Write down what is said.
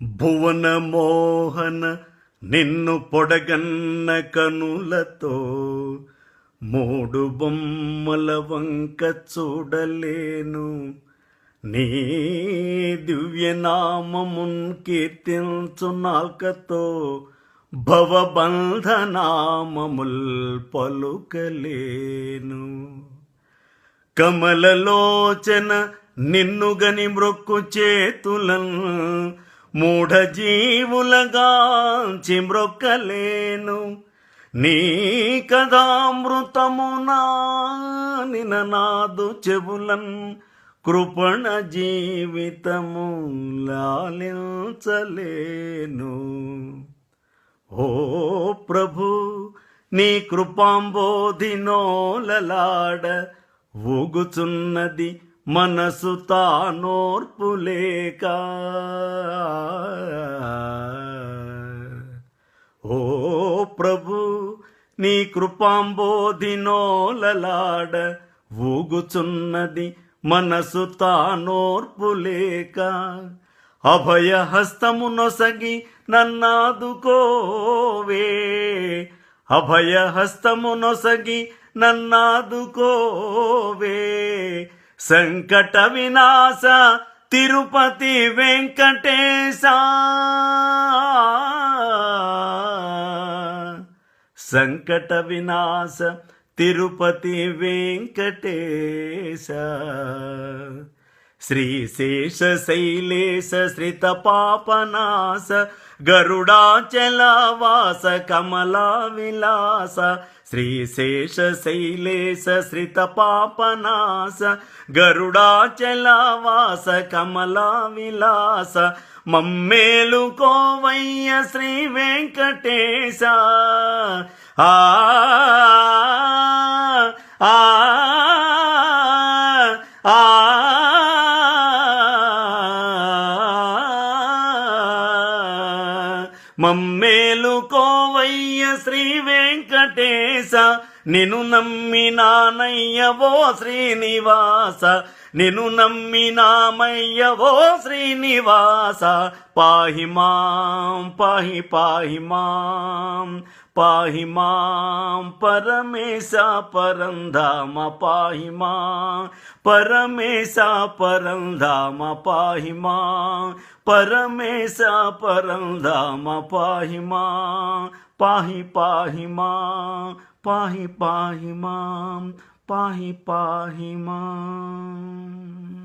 భువన మోహన నిన్ను పొడగన్న కనులతో మూడు బొమ్మల వంక చూడలేను. నీ దివ్యనామమున్ కీర్తించు నాల్కతో భవబంధనామముల్ పలుకలేను. కమలలోచన నిన్నుగని మ్రొక్కు చేతులన్ మూఢ జీవులగాంచి మ్రొక్కలేను. నీ కథామృతమునా నిననాదు చెవులన్ కృపణ జీవితము లాలించలేను. ఓ ప్రభు, నీ కృపాంబోధినోలలాడ ఊగుచున్నది మనసు తానోర్పులేక. ఓ ప్రభు, నీ కృపాంబోధినోలలాడ ఊగుచున్నది మనసు తానోర్పులేక. అభయ హస్తము నొసగి నన్నాదుకోవే, అభయ హస్తము నొసగి నన్నాదుకోవే. సంకట వినాశ తిరుపతి వెంకటేశ, సంకట వినాశ తిరుపతి వెంకటేశ. శ్రీశేష శైలేశ శ్రిత పాపనాశ గరుడాచలవాస కమలా విలాస. శ్రీశేష శైలేశ శ్రిత పాపనాశ గరుడాచలవాస కమలా విలాస. మమ్మేలుకోవయ్య శ్రీ వెంకటేశ. ఆ ఆ ఆ మమ్మేలుకోవయ్య శ్రీ వెంకటేశ. నిన్ను నమ్మినానయ్యవో శ్రీనివాస, నిన్ను నమ్మినామయ్యవో శ్రీనివాస. పాహి మాం పాహి పాహి మాం పాహి మాం పరమేశ పరంధామ. పాహి మాం పరమేశ పరంధామ. పాహి మాం పరమేశ పరంధామ. పాహి మాం పాహి పాహి మాం పాహి పాహి మాం పాహి పాహి మాం.